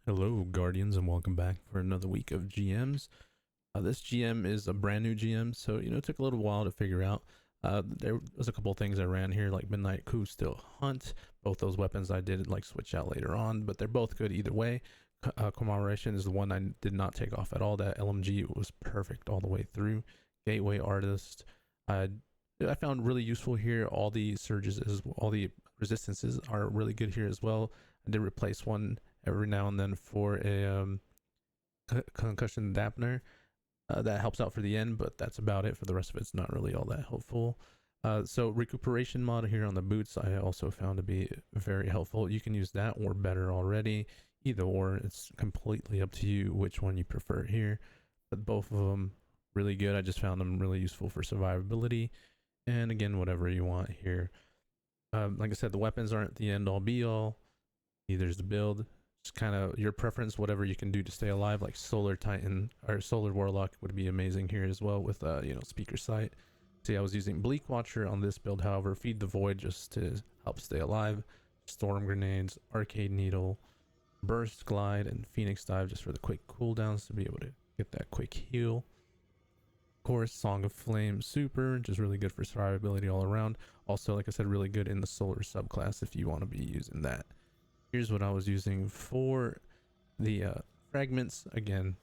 Hello, Guardians, and welcome back for another week of GMs. This GM is a brand new GM, so it took a little while to figure out. There was a couple of things I ran here, like Midnight Coup, Still Hunt. Both those weapons I did like switch out later on, but they're both good either way. Commemoration is the one I did not take off at all. That LMG was perfect all the way through. Gateway Artist, I found really useful here. All the surges, all the resistances are really good here as well. I did replace one every now and then for a concussion dampener. That helps out for the end, but that's about it. For the rest of it, it's not really all that helpful. So recuperation mod here on the boots, I also found to be very helpful. You can use that or better already. Either or, it's completely up to you which one you prefer here. But both of them really good. I just found them really useful for survivability. And again, whatever you want here. Like I said, the weapons aren't the end all be all. Neither's the build. Just kind of your preference, whatever you can do to stay alive. Like Solar Titan or Solar Warlock would be amazing here as well with Speaker Sight. See, I was using Bleak Watcher on this build, however, Feed the Void just to help stay alive. Storm Grenades, Arcade Needle, Burst Glide, and Phoenix Dive just for the quick cooldowns to be able to get that quick heal. Of course, Song of Flame Super, just really good for survivability all around. Also, like I said, really good in the Solar subclass if you want to be using that. Here's what I was using for the fragments. Again,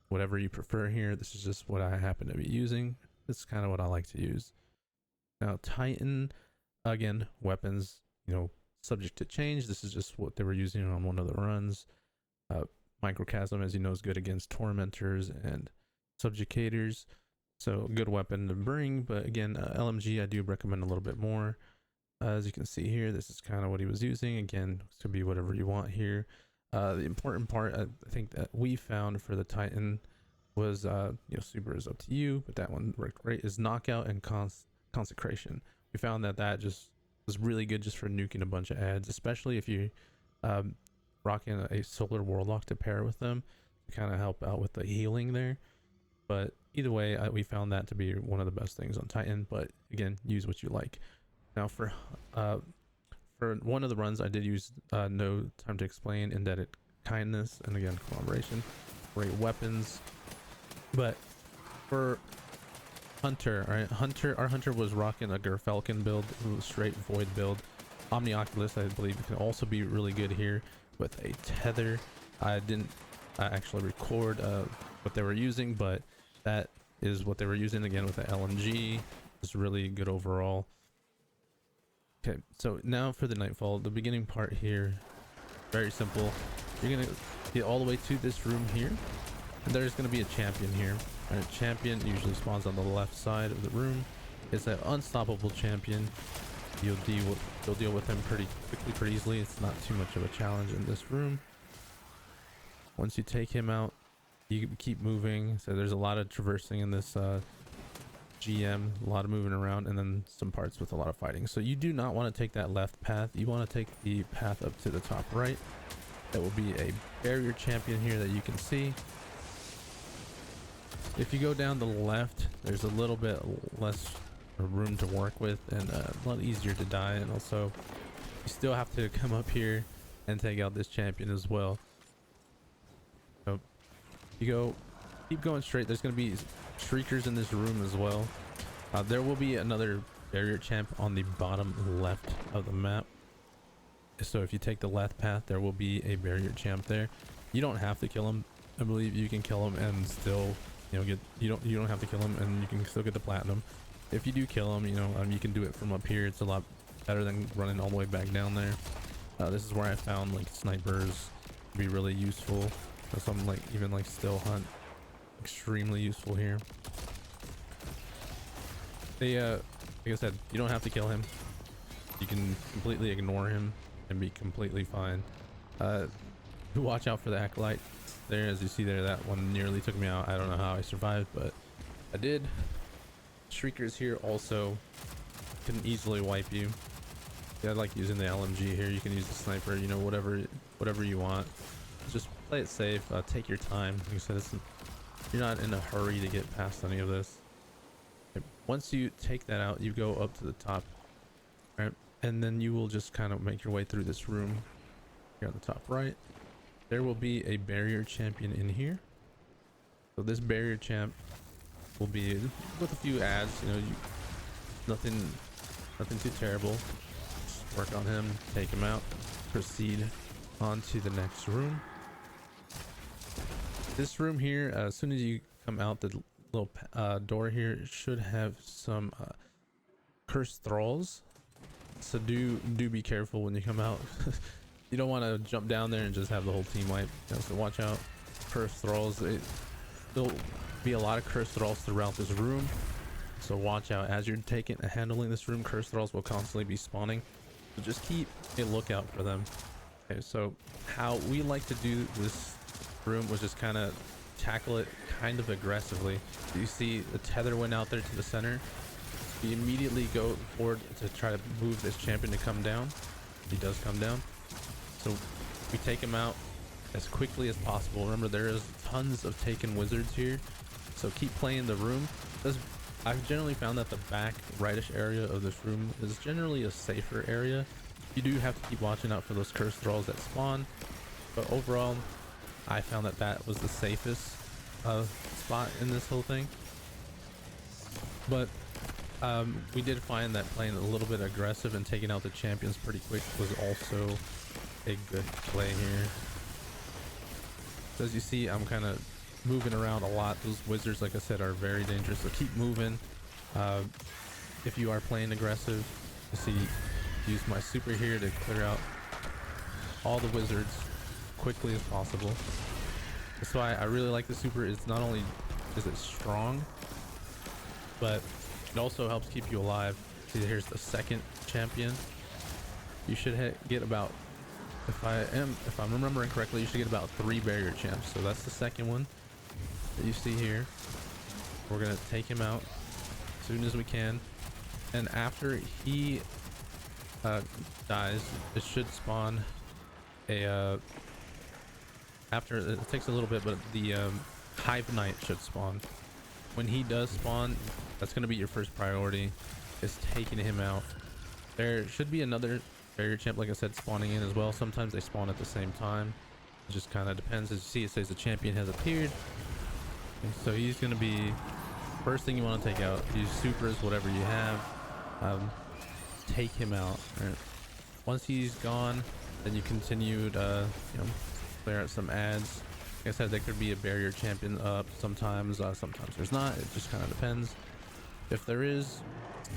whatever you prefer here. This is just what I happen to be using. This is kind of what I like to use. Now, Titan, again, weapons, subject to change. This is just what they were using on one of the runs. Microchasm, as you know, is good against Tormentors and Subjugators. So, good weapon to bring. But again, LMG, I do recommend a little bit more. As you can see here, this is kind of what he was using. Again, this could be whatever you want here. The important part I think that we found for the Titan was, super is up to you, but that one worked great, is Knockout and Consecration. We found that just was really good just for nuking a bunch of ads, especially if you rocking a Solar Warlock to pair with them to kind of help out with the healing there. But either way, we found that to be one of the best things on Titan, but again, use what you like. Now for one of the runs, I did use No Time to Explain, Indebted Kindness, and again, Collaboration. Great weapons. But for Hunter, our Hunter was rocking a Gerfalcon build, straight Void build. Omnioculus, I believe, can also be really good here with a Tether. I didn't actually record what they were using, but that is what they were using again with the LMG. It's really good overall. Okay, so now for the Nightfall, the beginning part here, very simple. You're gonna get all the way to this room here, and there's gonna be a champion here. And a champion usually spawns on the left side of the room. It's an unstoppable champion. You'll deal with him pretty quickly, pretty easily. It's not too much of a challenge in this room. Once you take him out, you keep moving. So there's a lot of traversing in this GM, a lot of moving around, and then some parts with a lot of fighting. So you do not want to take that left path. You want to take the path up to the top right. That will be a barrier champion here that you can see. If you go down the left, there's a little bit less room to work with and a lot easier to die, and also you still have to come up here and take out this champion as well. So you keep going straight. There's going to be Shriekers in this room as well. There will be another barrier champ on the bottom left of the map. So if you take the left path, there will be a barrier champ there. You don't have to kill him. I believe you can kill him and still, you don't have to kill him and you can still get the platinum. If you do kill him, you can do it from up here. It's a lot better than running all the way back down there. This is where I found like snipers to be really useful. Something like even like Still Hunt. Extremely useful here. Like I said, you don't have to kill him. You can completely ignore him and be completely fine. Watch out for the Acolyte there. As you see there, that one nearly took me out. I don't know how I survived, but I did. Shriekers here also can easily wipe you. Yeah, I like using the LMG here. You can use the sniper, whatever you want. Just play it safe. Take your time. Like I said, you're not in a hurry to get past any of this. Okay, once you take that out, you go up to the top, right? And then you will just kind of make your way through this room here on the top right. there will be a barrier champion in here. So this barrier champ will be with a few ads, you know, nothing too terrible. Just work on him, take him out, proceed on to the next room. This room here, as soon as you come out the little door here, it should have some cursed thralls. So do be careful when you come out. You don't want to jump down there and just have the whole team wipe. You know, so watch out. Cursed thralls. There'll be a lot of cursed thralls throughout this room. So watch out as you're handling this room. Cursed thralls will constantly be spawning. So just keep a lookout for them. Okay, so how we like to do this room was just kind of tackle it kind of aggressively. You see the tether went out there to the center. We immediately go forward to try to move this champion to come down. He does come down. So we take him out as quickly as possible. Remember, there is tons of taken wizards here. So keep playing the room. I've generally found that the back rightish area of this room is generally a safer area. You do have to keep watching out for those cursed thralls that spawn. But overall, I found that that was the safest spot in this whole thing. But we did find that playing a little bit aggressive and taking out the champions pretty quick was also a good play here. So as you see, I'm kind of moving around a lot. Those wizards, like I said, are very dangerous, so keep moving. If you are playing aggressive, you see, use my super here to clear out all the wizards quickly as possible. That's why I really like the super. It's not only is it strong, but it also helps keep you alive. See, here's the second champion. You should get about, if I'm remembering correctly, you should get about 3 barrier champs. So that's the second one that you see here. We're gonna take him out as soon as we can, and after he dies, it should spawn a after it takes a little bit, but the Hive Knight should spawn. When he does spawn, that's going to be your first priority, is taking him out. There should be another barrier champ, like I said, spawning in as well. Sometimes they spawn at the same time. It just kind of depends. As you see, it says the champion has appeared. Okay, so he's going to be first thing you want to take out. Use supers, whatever you have. Take him out. All right. Once he's gone, then you continue to clear out some ads. Like I said, there could be a barrier champion up sometimes. Sometimes there's not. It just kind of depends. If there is,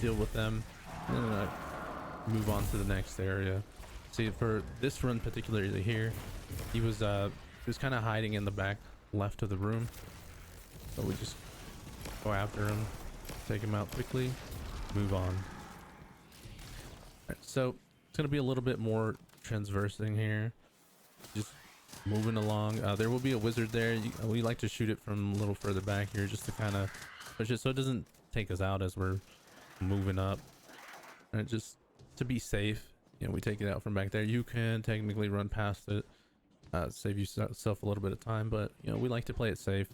deal with them and move on to the next area. See, for this run particularly here, he was kind of hiding in the back left of the room. So we just go after him, take him out quickly, move on. Right, so it's gonna be a little bit more transversing here. Just moving along. There will be a wizard there. We like to shoot it from a little further back here, just to kind of push it so it doesn't take us out as we're moving up. And just to be safe, we take it out from back there. You can technically run past it, save yourself a little bit of time, but we like to play it safe.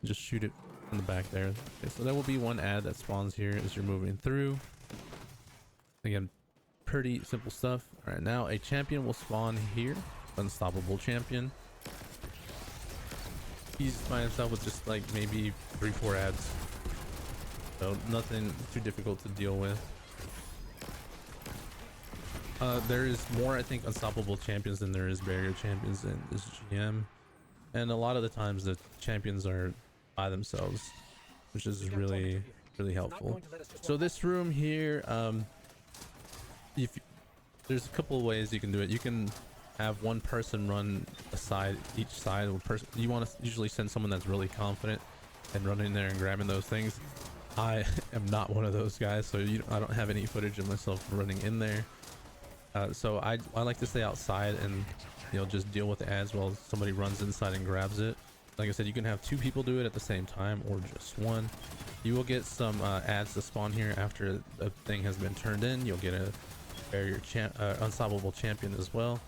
Just shoot it from the back there. Okay, so there will be one ad that spawns here as you're moving through. Again, pretty simple stuff. All right, now a champion will spawn here. Unstoppable champion. He's by himself with just like maybe 3-4 ads, so nothing too difficult to deal with. There is more, I think, unstoppable champions than there is barrier champions in this GM, and a lot of the times the champions are by themselves, which is really helpful. So this room here, there's a couple of ways you can do it. You can have one person run each side. You want to usually send someone that's really confident and running there and grabbing those things. I am not one of those guys, so I don't have any footage of myself running in there. So I like to stay outside and just deal with the ads while somebody runs inside and grabs it. Like I said, you can have 2 people do it at the same time or just one. You will get some ads to spawn here after the thing has been turned in. You'll get a barrier unstoppable champion as well.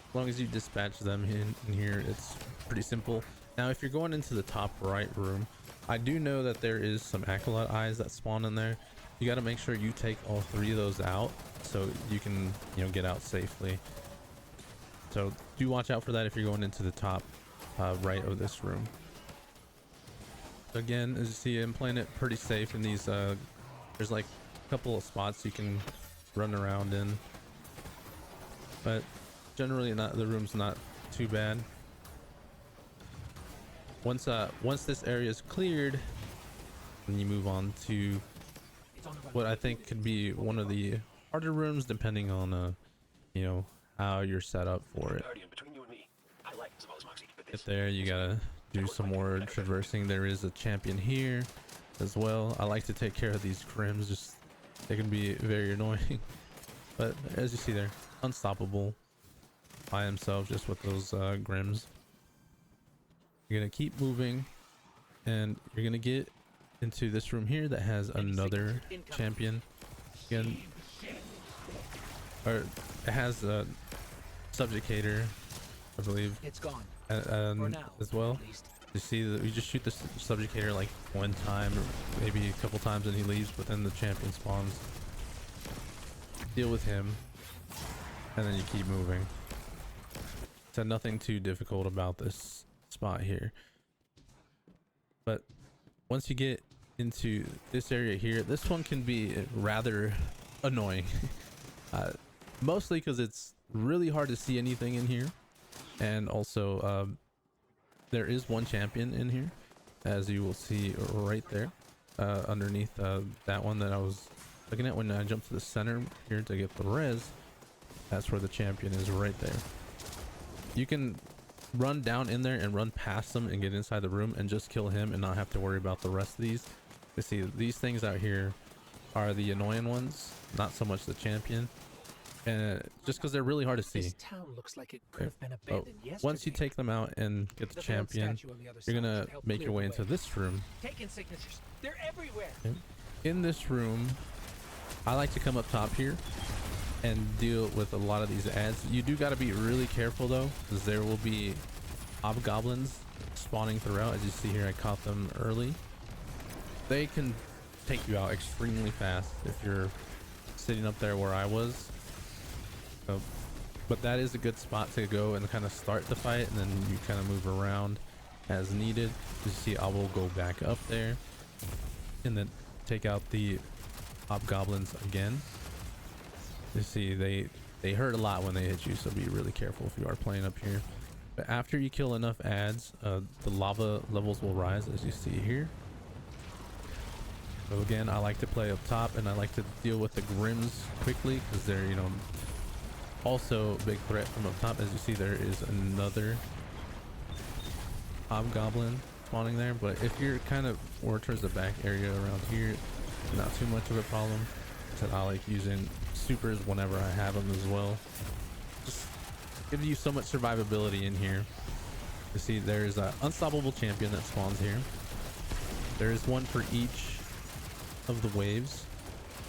As long as you dispatch them in here, it's pretty simple. Now, if you're going into the top right room, I do know that there is some acolyte eyes that spawn in there. You got to make sure you take all 3 of those out so you can get out safely. So do watch out for that if you're going into the top right of this room. Again, as you see, I'm playing it pretty safe in these. There's like a couple of spots you can run around in, but generally not. The room's not too bad. Once this area is cleared, then you move on to what I think could be one of the harder rooms, depending on you know, how you're set up for it. Get there, you gotta do some more traversing. There is a champion here as well. I like to take care of these crims, just they can be very annoying. But as you see there, unstoppable by himself just with those grims. You're gonna keep moving and you're gonna get into this room here that has another champion again, or it has a subjugator, I believe. It's gone. As well. You see that you just shoot the subjugator like one time or maybe a couple times and he leaves, but then the champion spawns. Deal with him and then you keep moving. So nothing too difficult about this spot here. But once you get into this area here, this one can be rather annoying. Mostly because it's really hard to see anything in here. And also, there is one champion in here, as you will see right there, underneath that one that I was looking at when I jumped to the center here to get the res. That's where the champion is, right there. You can run down in there and run past them and get inside the room and just kill him and not have to worry about the rest of these. You see, these things out here are the annoying ones, not so much the champion. And just because they're really hard to see. This town looks like it could have been abandoned yesterday. Once you take them out and get the champion, you're gonna make your way into this room. Taking signatures. They're everywhere. In this room, I like to come up top here and deal with a lot of these ads. You do got to be really careful though, because there will be hobgoblins spawning throughout. As you see here, I caught them early. They can take you out extremely fast if you're sitting up there where I was. But that is a good spot to go and kind of start the fight, and then you kind of move around as needed. You see, I will go back up there and then take out the hobgoblins again. You see, they hurt a lot when they hit you, so be really careful if you are playing up here. But after you kill enough ads, the lava levels will rise, as you see here. So again, I like to play up top, and I like to deal with the grims quickly because they're, you know, also a big threat from up top. As you see, there is another hobgoblin spawning there, but if you're kind of more towards the back area around here, not too much of a problem. So I like using supers whenever I have them as well. Just gives you so much survivability in here. You see, there's an unstoppable champion that spawns here. There is one for each of the waves,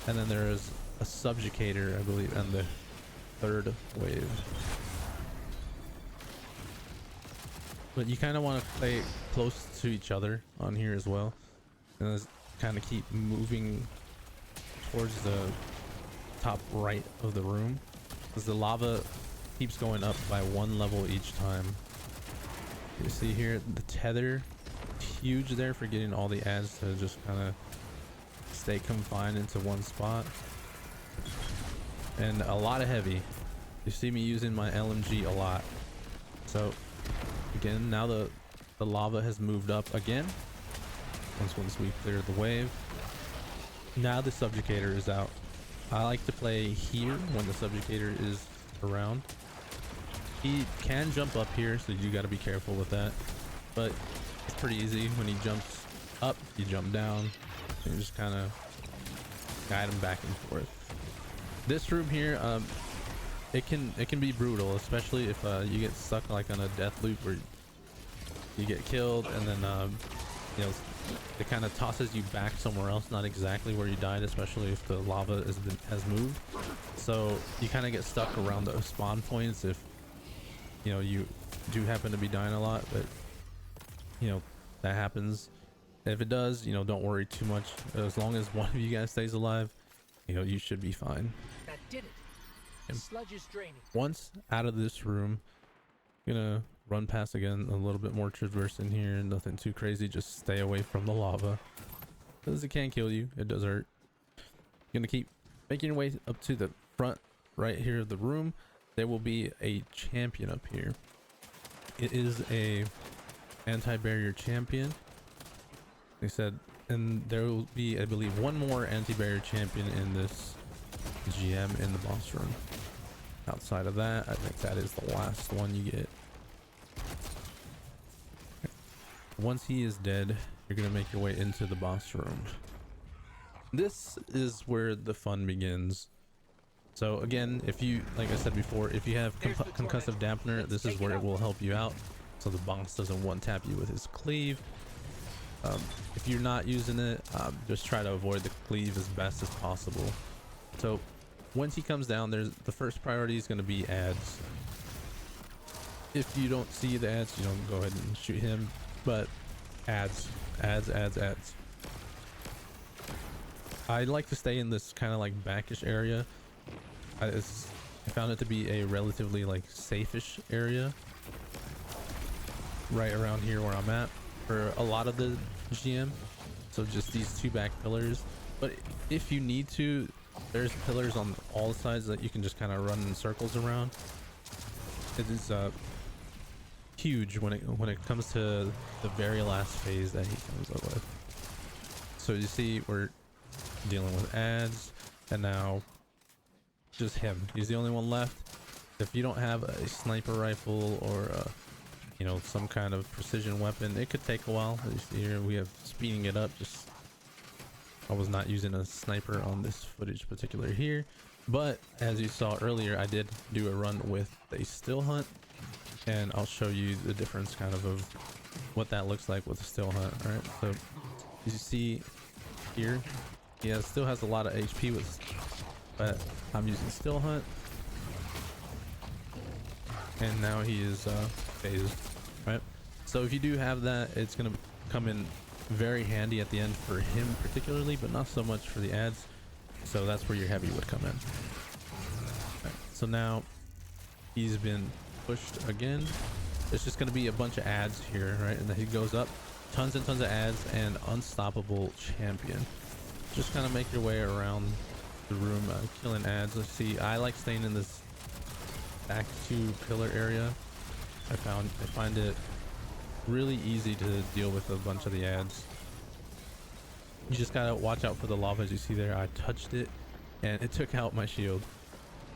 and then there is a subjugator, I believe, and the third wave. But you kind of want to play close to each other on here as well, and kind of keep moving towards the top right of the room, because the lava keeps going up by one level each time. You see here the tether, huge there for getting all the ads to just kind of stay confined into one spot. And a lot of heavy. You see me using my LMG a lot. So again, now the lava has moved up again. Once we cleared the wave, now the subjugator is out. I like to play here when the subjugator is around. He can jump up here, so you got to be careful with that, but it's pretty easy. When he jumps up, you jump down and you just kind of guide him back and forth. This room here, it can be brutal, especially if you get stuck like on a death loop where you get killed and then you know, it kind of tosses you back somewhere else, not exactly where you died, especially if the lava has moved. So you kind of get stuck around those spawn points if, you know, you do happen to be dying a lot. But you know, that happens. If it does, you know, don't worry too much. As long as one of you guys stays alive, you know, you should be fine. That did it. him. Sludge is draining. Once out of this room, gonna run past again, a little bit more traverse in here, nothing too crazy, just stay away from the lava because it can kill you. It does hurt. You're gonna keep making your way up to the front right here of the room. There will be a champion up here. It is a anti-barrier champion, they said, and there will be, I believe, one more anti-barrier champion in this GM in the boss room. Outside of that, I think that is the last one you get. Once he is dead, you're gonna make your way into the boss room. This is where the fun begins. So again, if you, like I said before, if you have concussive dampener, this is where it will help you out, so the boss doesn't one tap you with his cleave. If you're not using it, just try to avoid the cleave as best as possible. So once he comes down, there's the first priority is going to be ads. If you don't see the ads, you don't go ahead and shoot him, but ads. I like to stay in this kind of like backish area. I found it to be a relatively like safe-ish area right around here where I'm at for a lot of the GM. So just these two back pillars, but if you need to, there's pillars on all sides that you can just kind of run in circles around. It is huge when it comes to the very last phase that he comes up with. So you see we're dealing with ads, and now just him. He's the only one left. If you don't have a sniper rifle or you know, some kind of precision weapon, it could take a while. As you see here, we have speeding it up. Just I was not using a sniper on this footage particular here, but as you saw earlier, I did do a run with a still hunt, and I'll show you the difference kind of what that looks like with a still hunt. All right, so as you see here, still has a lot of HP with, but I'm using still hunt, and now he is phased, right? So if you do have that, it's gonna come in very handy at the end for him particularly, but not so much for the ads. So that's where your heavy would come in. Right, so now he's been pushed again. It's just gonna be a bunch of ads here, right? And then he goes up, tons and tons of ads, and unstoppable champion. Just kind of make your way around the room, killing ads. Let's see, I like staying in this back two pillar area. I find it really easy to deal with a bunch of the ads. You just gotta watch out for the lava. As you see there, I touched it and it took out my shield.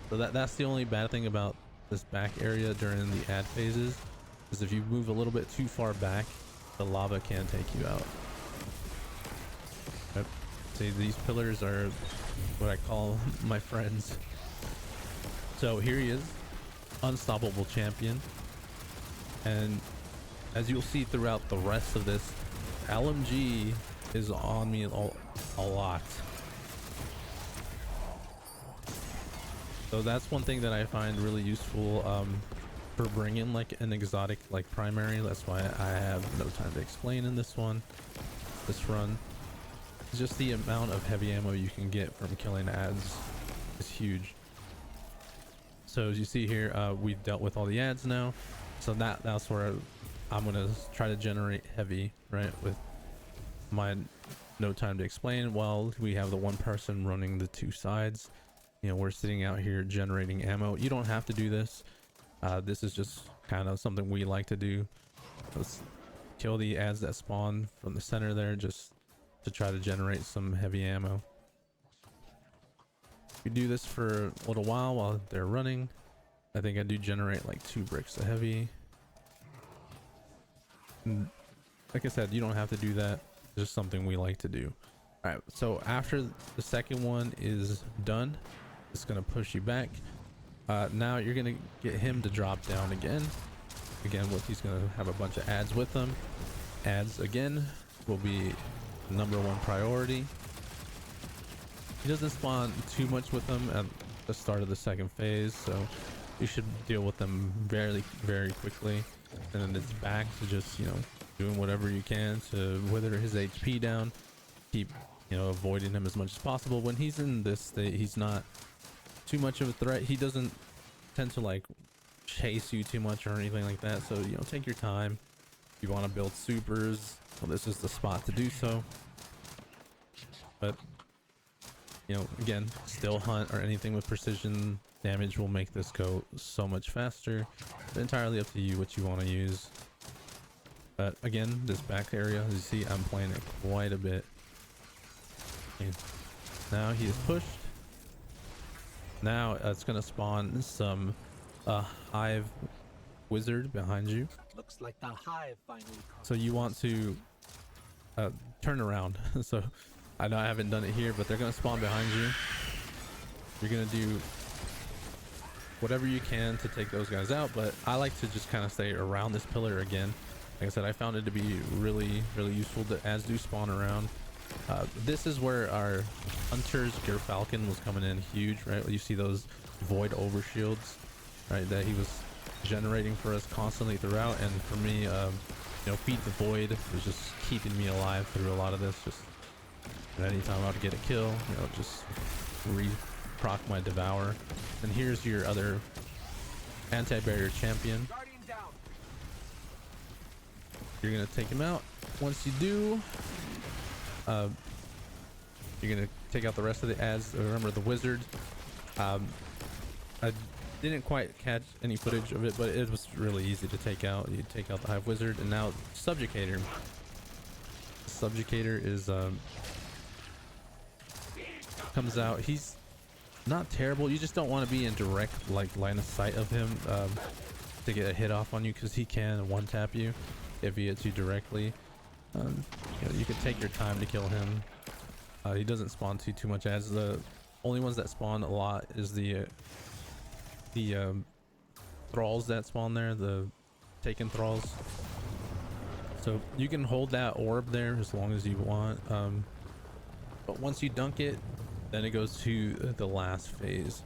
So that's the only bad thing about this back area during the ad phases, is if you move a little bit too far back, the lava can take you out. Yep. See, these pillars are what I call my friends. So here he is, unstoppable champion. And as you'll see throughout the rest of this, LMG is on me a lot. So that's one thing that I find really useful for bringing like an exotic like primary. That's why I have no time to explain in this run. Just the amount of heavy ammo you can get from killing ads is huge. So as you see here, we've dealt with all the ads now. So that's where I'm gonna try to generate heavy, right, with my no time to explain, while we have the one person running the two sides. You know, we're sitting out here generating ammo. You don't have to do this. This is just kind of something we like to do. Let's kill the ads that spawn from the center there, just to try to generate some heavy ammo. We do this for a little while they're running. I think I do generate like 2 bricks of heavy. And like I said, you don't have to do that. It's just something we like to do. All right, so after the second one is done, it's gonna push you back. Now you're gonna get him to drop down again. He's gonna have a bunch of ads with him. Ads again will be #1 priority. He doesn't spawn too much with them at the start of the second phase, so you should deal with them very, very quickly. And then it's back to just, you know, doing whatever you can to wither his HP down. Keep, you know, avoiding him as much as possible. When he's in this state, he's not too much of a threat. He doesn't tend to like chase you too much or anything like that, so you know, take your time. If you want to build supers, well, this is the spot to do so. But you know, again, still hunt or anything with precision damage will make this go so much faster. It's entirely up to you what you want to use. But again, this back area, as you see, I'm playing it quite a bit. Okay. Now he is pushed. Now it's gonna spawn some hive wizard behind you. Looks like the hive finally. So you want to turn around. So I know I haven't done it here, but they're gonna spawn behind you. You're gonna do whatever you can to take those guys out, but I like to just kind of stay around this pillar again. Like I said, I found it to be really useful. The ads do spawn around. This is where our hunter's Gear Falcon was coming in huge, right? You see those void overshields, right, that he was generating for us constantly throughout. And for me, you know, Feed the Void was just keeping me alive through a lot of this. Just anytime I would get a kill, you know, just proc my Devour. And here's your other anti-barrier champion. You're gonna take him out. Once you do, you're gonna take out the rest of the ads. Remember the wizard. I didn't quite catch any footage of it, but it was really easy to take out. You take out the hive wizard, and now Subjugator. Subjugator is comes out. He's not terrible. You just don't want to be in direct like line of sight of him to get a hit off on you, because he can one tap you if he hits you directly. You know, you can take your time to kill him. He doesn't spawn too much ads. The only ones that spawn a lot is the thralls that spawn there, the taken thralls. So you can hold that orb there as long as you want. But once you dunk it, then it goes to the last phase.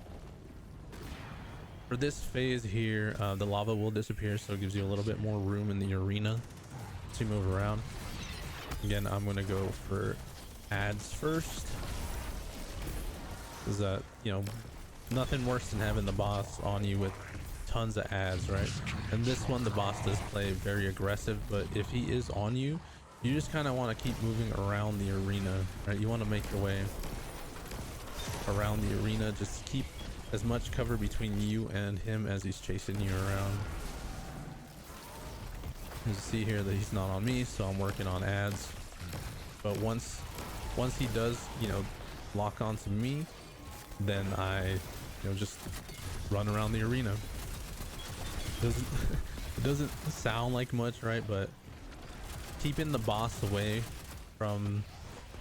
For this phase here, the lava will disappear, so it gives you a little bit more room in the arena to move around. Again, I'm gonna go for ads first. Is that, you know, nothing worse than having the boss on you with tons of ads, right? And this one, the boss does play very aggressive, but if he is on you, you just kind of want to keep moving around the arena, right? You want to make your way around the arena. Just keep as much cover between you and him as he's chasing you around. You see here that he's not on me, so I'm working on ads. But once he does, you know, lock onto me, then I, you know, just run around the arena. It doesn't sound like much, right? But keeping the boss away from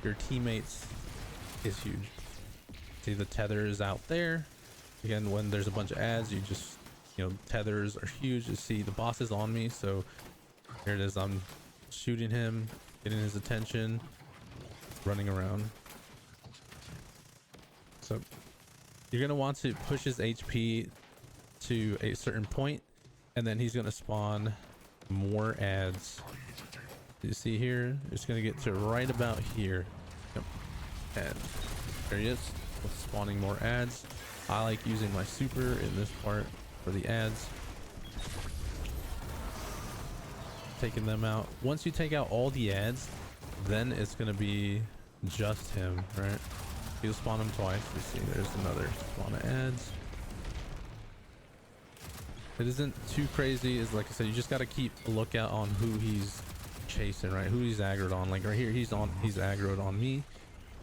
your teammates is huge. See, the tether is out there. Again, when there's a bunch of ads, you just, you know, tethers are huge. You see the boss is on me, so here it is. I'm shooting him, getting his attention, running around. So you're gonna want to push his HP to a certain point, and then he's gonna spawn more ads. You see here, it's gonna get to right about here. Yep. And there he is, spawning more ads. I like using my super in this part for the ads. Taking them out. Once you take out all the ads, then it's gonna be just him, right? You'll spawn him twice. You see, there's another spawn of ads. It isn't too crazy. Is like I said, you just got to keep a lookout on who he's chasing, right? Who he's aggroed on. Like right here, he's aggroed on me.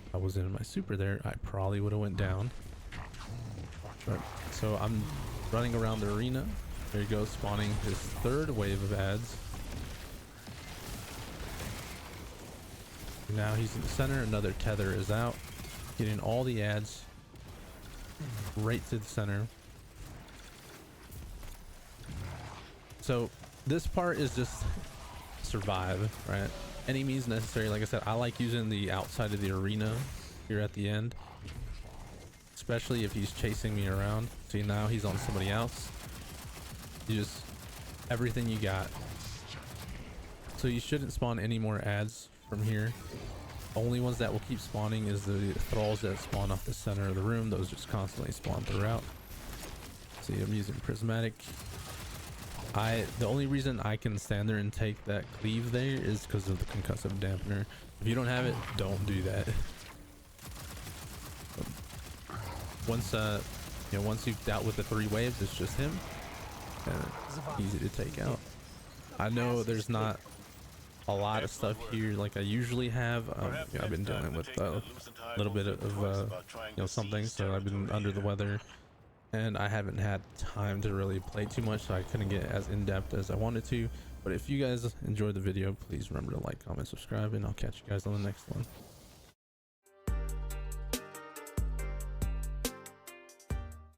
If I was in my super there, I probably would have went down. Right. So I'm running around the arena. There you go, spawning his third wave of ads. Now he's in the center. Another tether is out, getting all the ads right to the center. So this part is just survive, right? Any means necessary. Like I said, I like using the outside of the arena here at the end, especially if he's chasing me around. See, now he's on somebody else. You just, everything you got. So you shouldn't spawn any more ads from here. Only ones that will keep spawning is the thralls that spawn off the center of the room. Those just constantly spawn throughout. See, I'm using prismatic. The only reason I can stand there and take that cleave there is because of the concussive dampener. If you don't have it, don't do that. Once you know, once you've dealt with the 3 waves, it's just him, and easy to take out. I know there's not a lot of stuff here like I usually have. You know, I've been dealing with a little bit of you know, something, so I've been under the weather, and I haven't had time to really play too much, so I couldn't get as in-depth as I wanted to. But if you guys enjoyed the video, please remember to like, comment, subscribe, and I'll catch you guys on the next one.